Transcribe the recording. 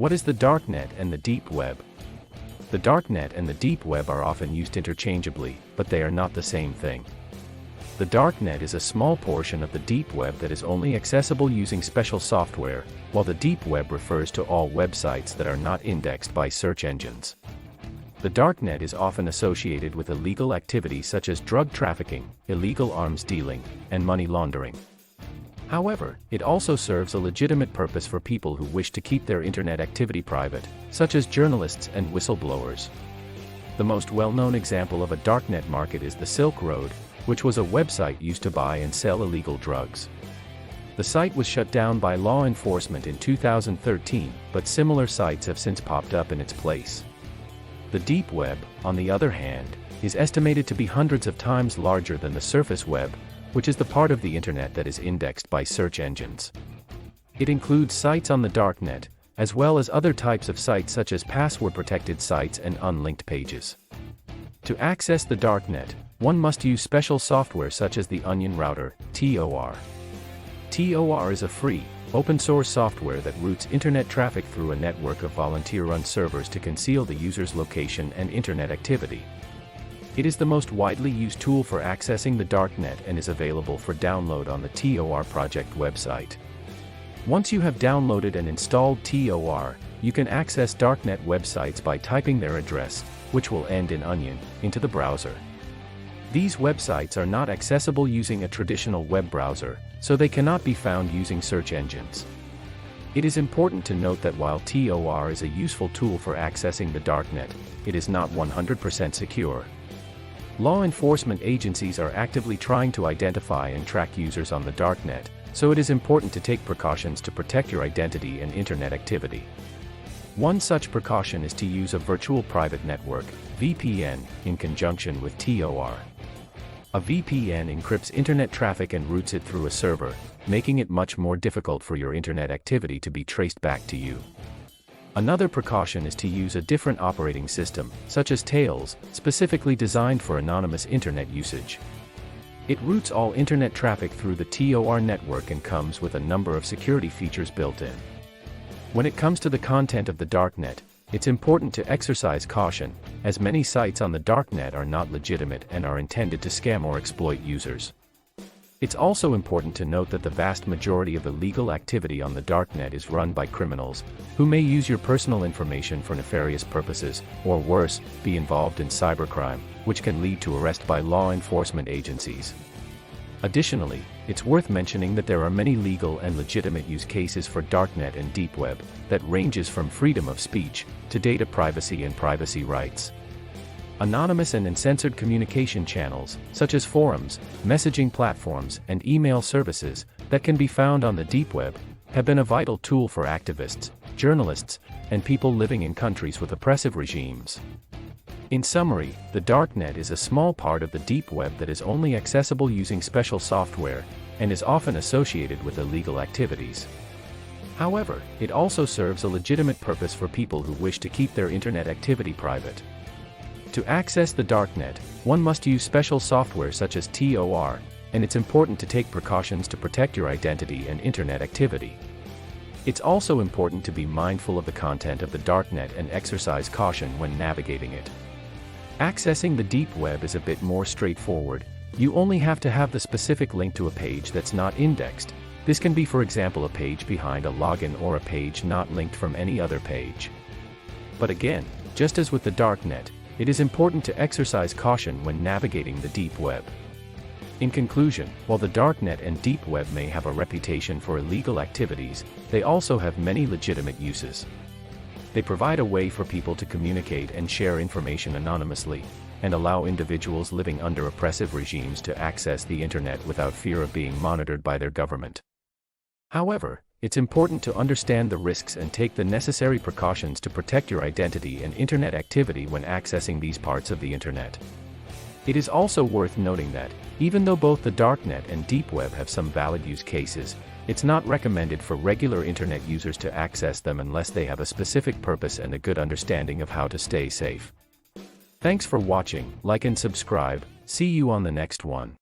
What is the darknet and the deep web? The darknet and the deep web are often used interchangeably, but they are not the same thing. The darknet is a small portion of the deep web that is only accessible using special software, while the deep web refers to all websites that are not indexed by search engines. The darknet is often associated with illegal activity such as drug trafficking, illegal arms dealing, and money laundering. However, it also serves a legitimate purpose for people who wish to keep their internet activity private, such as journalists and whistleblowers. The most well-known example of a darknet market is the Silk Road, which was a website used to buy and sell illegal drugs. The site was shut down by law enforcement in 2013, but similar sites have since popped up in its place. The deep web, on the other hand, is estimated to be hundreds of times larger than the surface web, which is the part of the internet that is indexed by search engines. It includes sites on the darknet, as well as other types of sites such as password-protected sites and unlinked pages. To access the darknet, one must use special software such as the Onion Router, TOR. TOR is a free, open-source software that routes internet traffic through a network of volunteer-run servers to conceal the user's location and internet activity. It is the most widely used tool for accessing the darknet and is available for download on the TOR project website. Once you have downloaded and installed TOR, you can access darknet websites by typing their address, which will end in onion, into the browser. These websites are not accessible using a traditional web browser, so they cannot be found using search engines. It is important to note that while TOR is a useful tool for accessing the darknet, it is not 100% secure. Law enforcement agencies are actively trying to identify and track users on the darknet, so it is important to take precautions to protect your identity and internet activity. One such precaution is to use a virtual private network, VPN, in conjunction with TOR. A VPN encrypts internet traffic and routes it through a server, making it much more difficult for your internet activity to be traced back to you. Another precaution is to use a different operating system, such as Tails, specifically designed for anonymous internet usage. It routes all internet traffic through the TOR network and comes with a number of security features built in. When it comes to the content of the darknet, it's important to exercise caution, as many sites on the darknet are not legitimate and are intended to scam or exploit users. It's also important to note that the vast majority of illegal activity on the darknet is run by criminals, who may use your personal information for nefarious purposes, or worse, be involved in cybercrime, which can lead to arrest by law enforcement agencies. Additionally, it's worth mentioning that there are many legal and legitimate use cases for darknet and deep web, that ranges from freedom of speech, to data privacy and privacy rights. Anonymous and uncensored communication channels, such as forums, messaging platforms, and email services, that can be found on the deep web, have been a vital tool for activists, journalists, and people living in countries with oppressive regimes. In summary, the darknet is a small part of the deep web that is only accessible using special software, and is often associated with illegal activities. However, it also serves a legitimate purpose for people who wish to keep their internet activity private. To access the darknet, one must use special software such as TOR, and it's important to take precautions to protect your identity and internet activity. It's also important to be mindful of the content of the darknet and exercise caution when navigating it. Accessing the deep web is a bit more straightforward. You only have to have the specific link to a page that's not indexed. This can be, for example, a page behind a login or a page not linked from any other page. But again, just as with the darknet, it is important to exercise caution when navigating the deep web. In conclusion, while the darknet and deep web may have a reputation for illegal activities, they also have many legitimate uses. They provide a way for people to communicate and share information anonymously, and allow individuals living under oppressive regimes to access the internet without fear of being monitored by their government. However, it's important to understand the risks and take the necessary precautions to protect your identity and internet activity when accessing these parts of the internet. It is also worth noting that, even though both the darknet and deep web have some valid use cases, it's not recommended for regular internet users to access them unless they have a specific purpose and a good understanding of how to stay safe. Thanks for watching, like and subscribe, see you on the next one.